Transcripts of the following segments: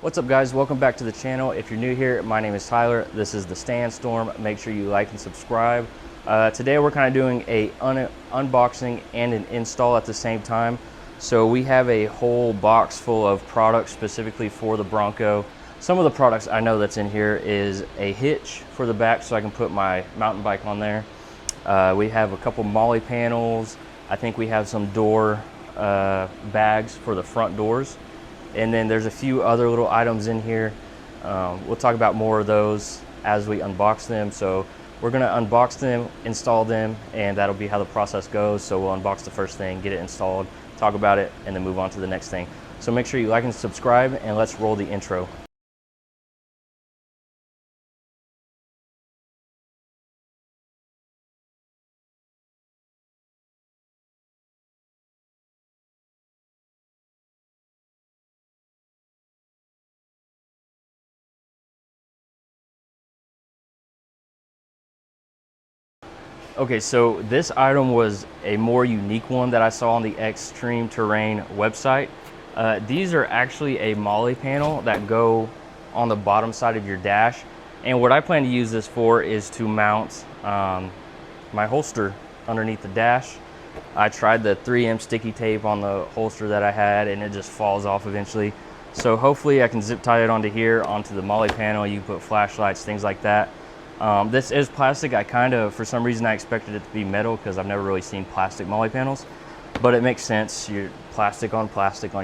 What's up, guys? Welcome back to the channel. If you're new here, my name is Tyler. This is the Sandstorm. Make sure you like and subscribe. Today we're kind of doing a unboxing and an install at the same time. So we have a whole box full of products specifically for the Bronco. Some of the products I know that's in here is a hitch for the back so I can put my mountain bike on there. We have a couple molly panels. I think we have some door bags for the front doors. And then there's a few other little items in here. We'll talk about more of those as we unbox them. So we're gonna unbox them, install them, and that'll be how the process goes. So we'll unbox the first thing, get it installed, talk about it, and then move on to the next thing. So make sure you like and subscribe, and let's roll the intro. Okay, so this item was a more unique one that I saw on the ExtremeTerrain website. These are actually a molly panel that go on the bottom side of your dash. And what I plan to use this for is to mount my holster underneath the dash. I tried the 3M sticky tape on the holster that I had, and it just falls off eventually. So hopefully I can zip tie it onto here, onto the molly panel. You can put flashlights, things like that. This is plastic. For some reason I expected it to be metal because I've never really seen plastic molly panels, but it makes sense. You're plastic on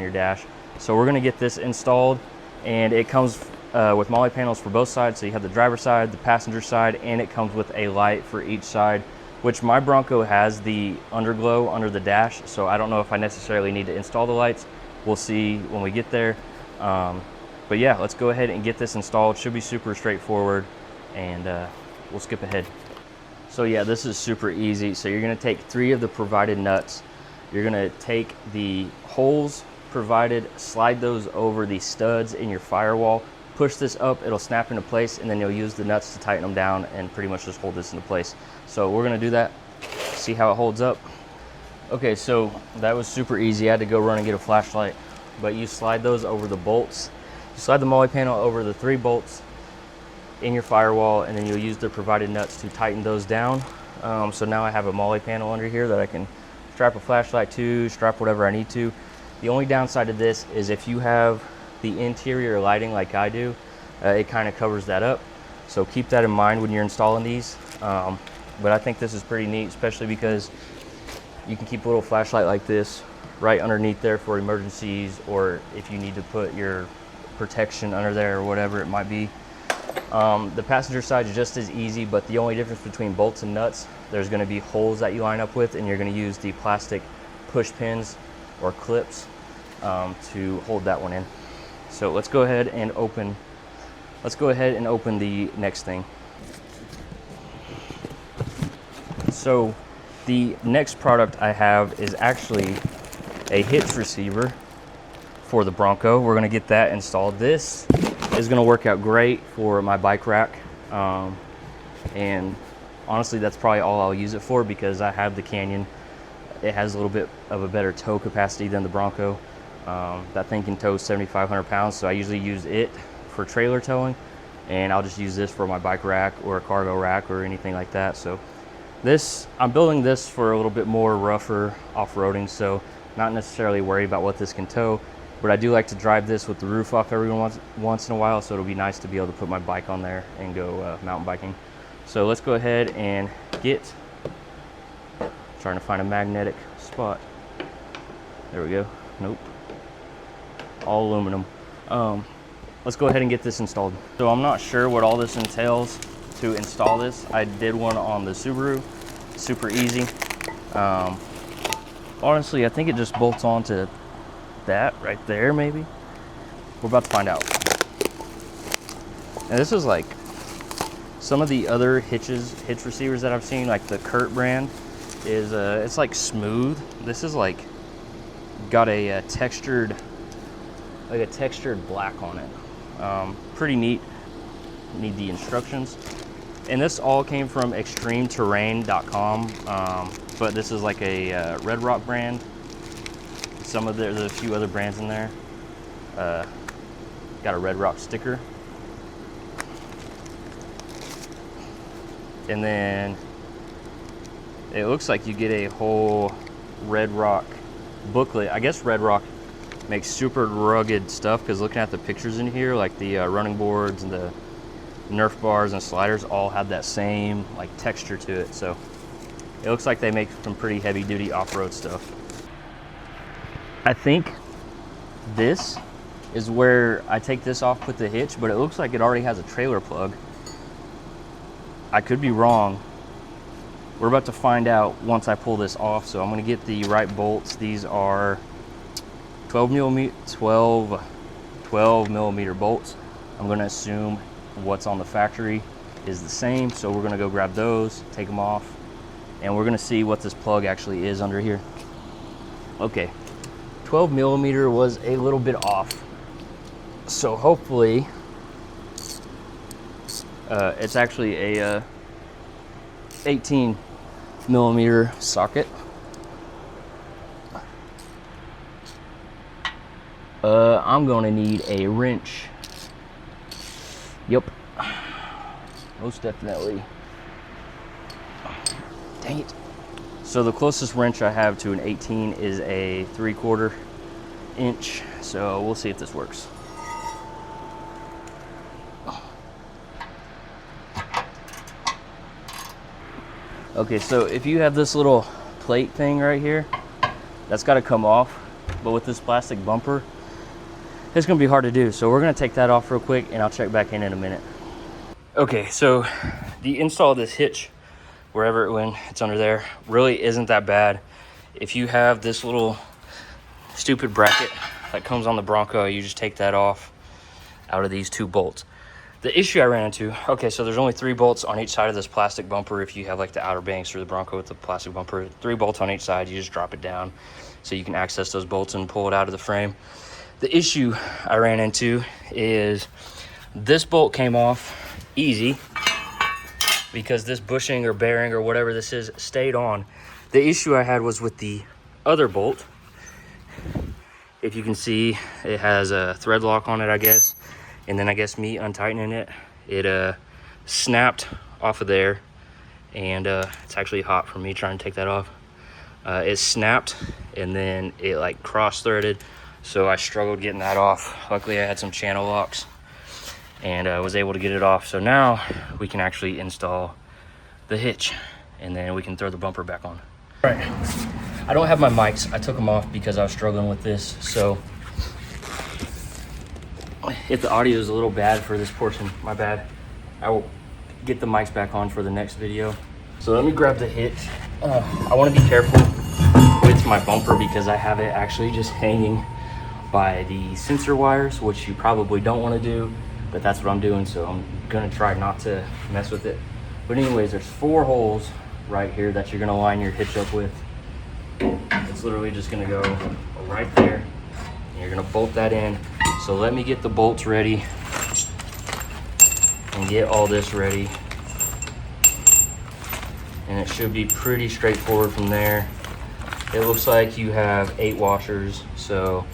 your dash. So we're gonna get this installed, and it comes with molly panels for both sides. So you have the driver's side, the passenger side, and it comes with a light for each side, which my Bronco has the underglow under the dash. So I don't know if I necessarily need to install the lights. We'll see when we get there. But yeah, let's go ahead and get this installed. Should be super straightforward. And we'll skip ahead. So yeah, this is super easy. So you're gonna take 3 of the provided nuts. You're gonna take the holes provided, slide those over the studs in your firewall, push this up, it'll snap into place, and then you'll use the nuts to tighten them down and pretty much just hold this into place. So we're gonna do that, see how it holds up. Okay, so that was super easy. I had to go run and get a flashlight, but you slide those over the bolts. You slide the molly panel over the 3 bolts in your firewall, and then you'll use the provided nuts to tighten those down. So now I have a molly panel under here that I can strap a flashlight to, strap whatever I need to. The only downside to this is if you have the interior lighting like I do, it kind of covers that up. So keep that in mind when you're installing these. But I think this is pretty neat, especially because you can keep a little flashlight like this right underneath there for emergencies, or if you need to put your protection under there or whatever it might be. The passenger side is just as easy, but the only difference between bolts and nuts, there's going to be holes that you line up with, and you're going to use the plastic push pins or clips to hold that one in. So let's go ahead and open the next thing. So the next product I have is actually a hitch receiver for the Bronco. We're going to get that installed. This is going to work out great for my bike rack, and honestly that's probably all I'll use it for, because I have the Canyon. It has a little bit of a better tow capacity than the Bronco. That thing can tow 7,500 pounds, so I usually use it for trailer towing, and I'll just use this for my bike rack or a cargo rack or anything like that. So I'm building this for a little bit more rougher off-roading, so not necessarily worried about what this can tow. But I do like to drive this with the roof off every once in a while, so it'll be nice to be able to put my bike on there and go mountain biking. So let's go ahead and trying to find a magnetic spot. There we go. Nope. All aluminum. Let's go ahead and get this installed. So I'm not sure what all this entails to install this. I did one on the Subaru. Super easy. Honestly, I think it just bolts onto that right there, maybe. We're about to find out. And this is like some of the other hitch receivers that I've seen, like the Kurt brand is it's like smooth. This is like got a textured black on it. Pretty neat. Need the instructions. And this all came from ExtremeTerrain.com, but this is like a Red Rock brand. There's a few other brands in there. Got a Red Rock sticker. And then it looks like you get a whole Red Rock booklet. I guess Red Rock makes super rugged stuff, because looking at the pictures in here, like the running boards and the Nerf bars and sliders all have that same like texture to it. So it looks like they make some pretty heavy duty off-road stuff. I think this is where I take this off, put the hitch, but it looks like it already has a trailer plug. I could be wrong. We're about to find out once I pull this off. So I'm gonna get the right bolts. These are 12 millimeter bolts. I'm gonna assume what's on the factory is the same. So we're gonna go grab those, take them off, and we're gonna see what this plug actually is under here. Okay, 12 millimeter was a little bit off. So hopefully it's actually a 18 millimeter socket. I'm gonna need a wrench. Yep, most definitely. Dang it. So the closest wrench I have to an 18 is a 3/4 inch. So we'll see if this works. Okay, so if you have this little plate thing right here, that's got to come off. But with this plastic bumper, it's going to be hard to do. So we're going to take that off real quick, and I'll check back in a minute. Okay, so the install of this hitch, wherever it went, it's under there, really isn't that bad. If you have this little stupid bracket that comes on the Bronco, you just take that off out of these 2 bolts. The issue I ran into, okay, so there's only 3 bolts on each side of this plastic bumper. If you have like the Outer Banks or the Bronco with the plastic bumper, 3 bolts on each side. You just drop it down so you can access those bolts and pull it out of the frame. The issue I ran into is this bolt came off easy because this bushing or bearing or whatever this is stayed on. The issue I had was with the other bolt. If you can see, it has a thread lock on it, I guess. And then I guess me untightening it, it snapped off of there. And it's actually hot for me trying to take that off. It snapped and then it like cross threaded. So I struggled getting that off. Luckily I had some channel locks and I was able to get it off. So now we can actually install the hitch and then we can throw the bumper back on. All right, I don't have my mics. I took them off because I was struggling with this. So if the audio is a little bad for this portion, my bad. I will get the mics back on for the next video. So let me grab the hitch. I want to be careful with my bumper because I have it actually just hanging by the sensor wires, which you probably don't want to do, but that's what I'm doing. So I'm gonna try not to mess with it. But anyways, there's 4 holes right here that you're gonna line your hitch up with. It's literally just gonna go right there. And you're gonna bolt that in. So let me get the bolts ready and get all this ready. And it should be pretty straightforward from there. It looks like you have 8 washers. So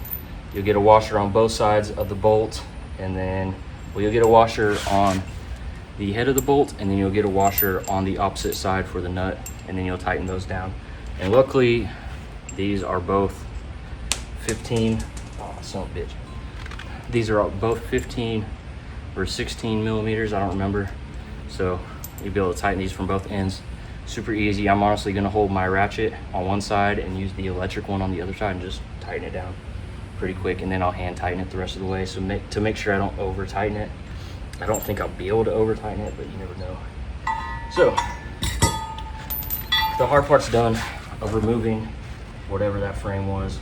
you'll get a washer on both sides of the bolt, and then you'll get a washer on the head of the bolt, and then you'll get a washer on the opposite side for the nut, and then you'll tighten those down. And luckily, these are both 15, oh, son of a bitch. These are both 15 or 16 millimeters, I don't remember. So you'll be able to tighten these from both ends. Super easy. I'm honestly gonna hold my ratchet on one side and use the electric one on the other side and just tighten it down pretty quick, and then I'll hand tighten it the rest of the way. So to make sure I don't over tighten it. I don't think I'll be able to over tighten it, but you never know. So the hard part's done of removing whatever that frame was.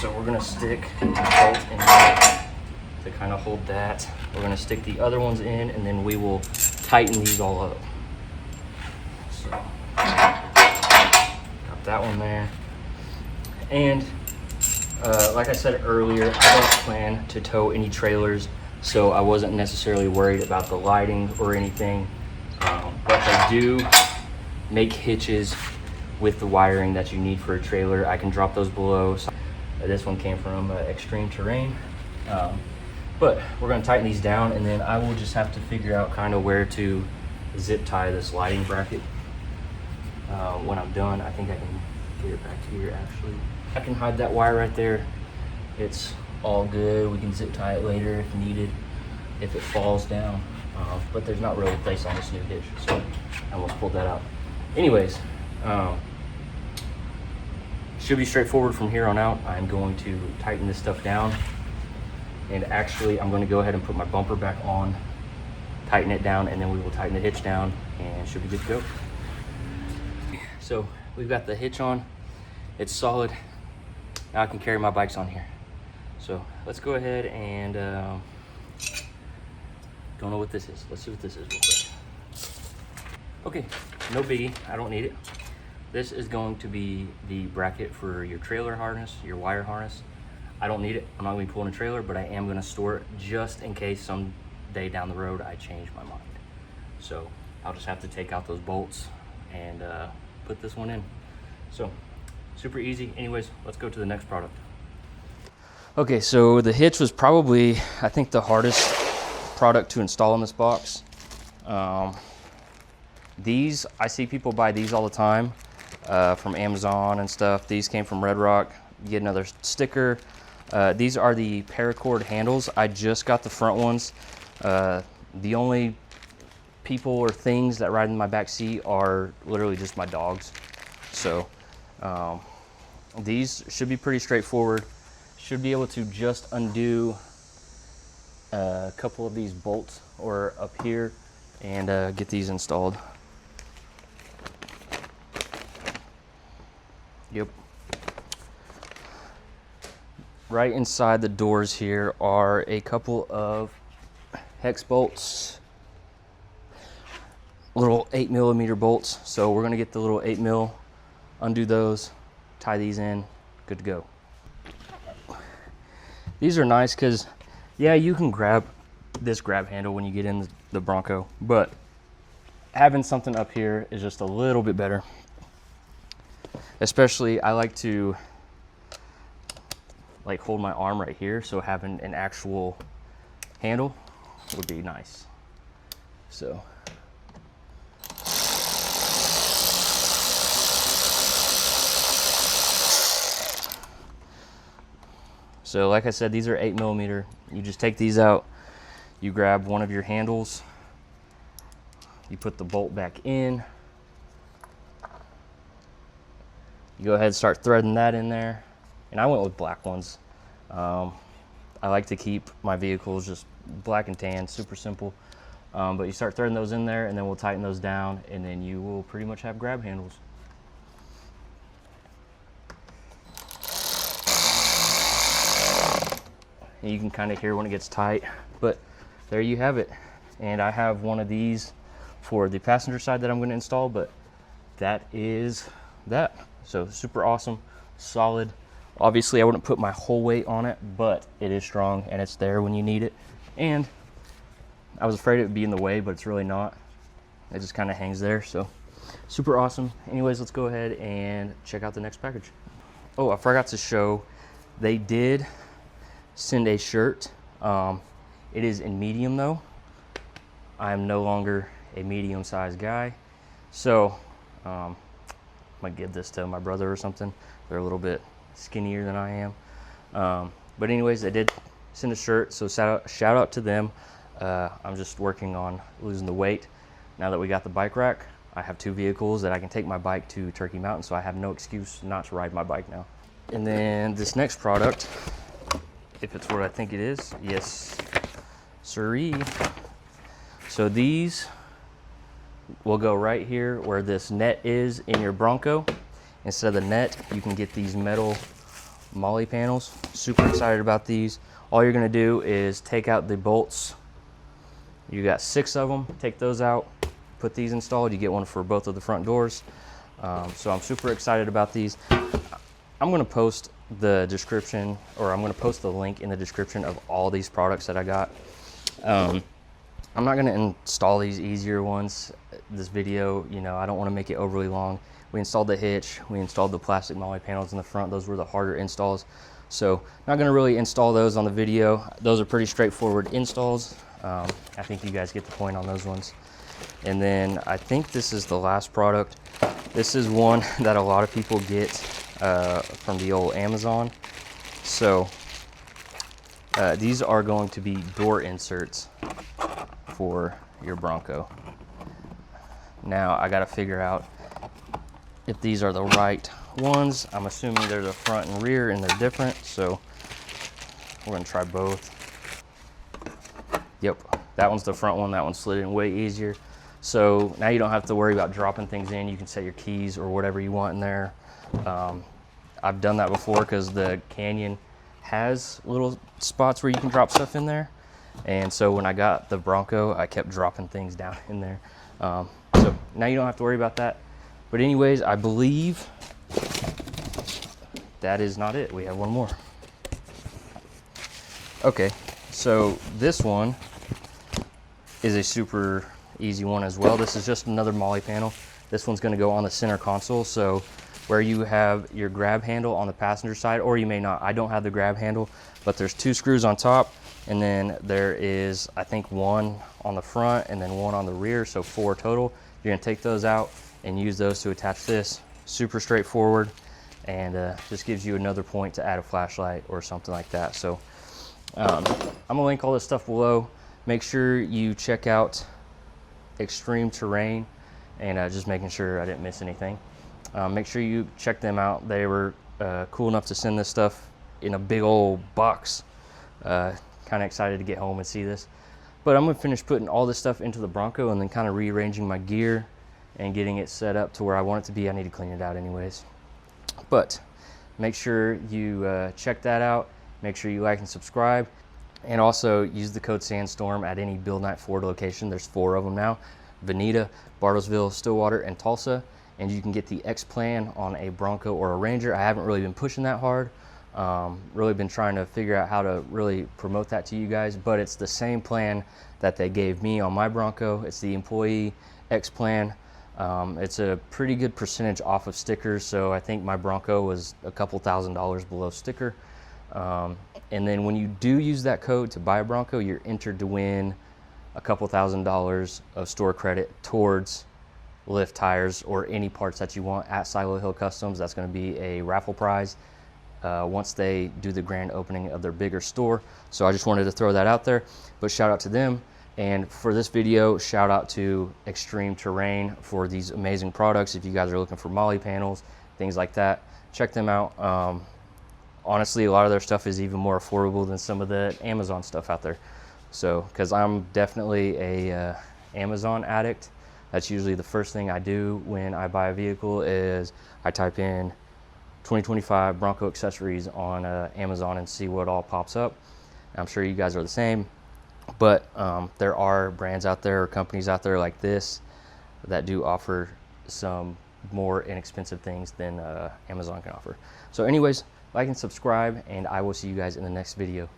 So we're gonna stick the bolt in there to kind of hold that. We're gonna stick the other ones in, and then we will tighten these all up. So got that one there. And like I said earlier, I don't plan to tow any trailers, so I wasn't necessarily worried about the lighting or anything. But I do make hitches with the wiring that you need for a trailer. I can drop those below. So this one came from ExtremeTerrain. But we're going to tighten these down, and then I will just have to figure out kind of where to zip tie this lighting bracket. When I'm done, I think I can get it back here actually. I can hide that wire right there. It's all good. We can zip tie it later if needed, if it falls down. But there's not really a place on this new hitch, so I almost pulled that out. Anyways, should be straightforward from here on out. I'm going to tighten this stuff down. And actually, I'm going to go ahead and put my bumper back on, tighten it down, and then we will tighten the hitch down, and should be good to go. So we've got the hitch on. It's solid. Now I can carry my bikes on here. So let's go ahead and, don't know what this is. Let's see what this is real quick. Okay, no biggie. I don't need it. This is going to be the bracket for your trailer harness, your wire harness. I don't need it. I'm not going to be pulling a trailer, but I am going to store it just in case someday down the road I change my mind. So I'll just have to take out those bolts and put this one in. So super easy. Anyways, let's go to the next product. Okay, so the hitch was probably, I think, the hardest product to install in this box. These, I see people buy these all the time from Amazon and stuff. These came from Red Rock. You get another sticker. These are the paracord handles. I just got the front ones. The only people or things that ride in my back seat are literally just my dogs. So these should be pretty straightforward. Should be able to just undo a couple of these bolts or up here and get these installed. Yep. Right inside the doors here are a couple of hex bolts, little 8mm bolts. So we're gonna get the little 8mm, undo those, tie these in, good to go. These are nice because, yeah, you can grab this grab handle when you get in the Bronco, but having something up here is just a little bit better. Especially, I like to hold my arm right here, so having an actual handle would be nice. So like I said, these are 8mm. You just take these out, you grab one of your handles, you put the bolt back in, you go ahead and start threading that in there. And I went with black ones. I like to keep my vehicles just black and tan, super simple. But you start threading those in there, and then we'll tighten those down, and then you will pretty much have grab handles. And you can kind of hear when it gets tight, but there you have it. And I have one of these for the passenger side that I'm going to install, but that is that. So super awesome, solid. Obviously, I wouldn't put my whole weight on it, but it is strong and it's there when you need it. And I was afraid it would be in the way, but it's really not. It just kind of hangs there, so super awesome. Anyways, let's go ahead and check out the next package. Oh, I forgot to show, they did send a shirt. It is in medium though. I'm no longer a medium-sized guy, so I might give this to my brother or something. They're a little bit skinnier than I am. But anyways, they did send a shirt, so shout out to them. I'm just working on losing the weight. Now that we got the bike rack, I have two vehicles that I can take my bike to Turkey Mountain, so I have no excuse not to ride my bike now. And then this next product, if it's what I think it is, yes, siree. So these will go right here where this net is in your Bronco. Instead of the net, you can get these metal molly panels. Super excited about these. All you're gonna do is take out the bolts. You got 6 of them, take those out, put these installed. You get one for both of the front doors. So I'm super excited about these. I'm gonna post the description, or I'm gonna post the link in the description of all these products that I got. I'm not gonna install these easier ones. This video, you know, I don't wanna make it overly long. We installed the hitch, we installed the plastic molly panels in the front. Those were the harder installs. So not going to really install those on the video. Those are pretty straightforward installs. I think you guys get the point on those ones. And then I think this is the last product. This is one that a lot of people get from the old Amazon. So these are going to be door inserts for your Bronco. Now I got to figure out if these are the right ones. I'm assuming they're the front and rear and they're different, so we're gonna try both. Yep, that one's the front one. That one slid in way easier. So now you don't have to worry about dropping things in. You can set your keys or whatever you want in there. I've done that before because the Canyon has little spots where you can drop stuff in there. And so when I got the Bronco, I kept dropping things down in there. So now you don't have to worry about that. But anyways, I believe that is not it. We have one more. Okay, so this one is a super easy one as well. This is just another molly panel. This one's gonna go on the center console. So where you have your grab handle on the passenger side, or you may not. I don't have the grab handle, but there's 2 screws on top, and then there is, I think, 1 on the front and then 1 on the rear, so 4 total. You're gonna take those out and use those to attach this. Super straightforward, and just gives you another point to add a flashlight or something like that. So I'm gonna link all this stuff below. Make sure you check out ExtremeTerrain, and just making sure I didn't miss anything. Make sure you check them out. They were cool enough to send this stuff in a big old box. Kind of excited to get home and see this. But I'm gonna finish putting all this stuff into the Bronco and then kind of rearranging my gear and getting it set up to where I want it to be. I need to clean it out anyways. But make sure you check that out. Make sure you like and subscribe. And also use the code Sandstorm at any Build Night Ford location. There's 4 of them now: Veneta, Bartlesville, Stillwater, and Tulsa. And you can get the X plan on a Bronco or a Ranger. I haven't really been pushing that hard. Really been trying to figure out how to really promote that to you guys, but it's the same plan that they gave me on my Bronco. It's the employee X plan. It's a pretty good percentage off of stickers, so I think my Bronco was a couple $1,000s below sticker. And then when you do use that code to buy a Bronco, you're entered to win a couple $1,000s of store credit towards lift tires or any parts that you want at Silo Hill Customs. That's going to be a raffle prize once they do the grand opening of their bigger store. So I just wanted to throw that out there, but shout out to them. And for this video, shout out to ExtremeTerrain for these amazing products. If you guys are looking for molly panels, things like that, check them out. Honestly, a lot of their stuff is even more affordable than some of the Amazon stuff out there. So, because I'm definitely a Amazon addict. That's usually the first thing I do when I buy a vehicle is I type in 2025 Bronco accessories on Amazon and see what all pops up. I'm sure you guys are the same, but there are brands out there or companies out there like this that do offer some more inexpensive things than Amazon can offer. So anyways, like and subscribe, and I will see you guys in the next video.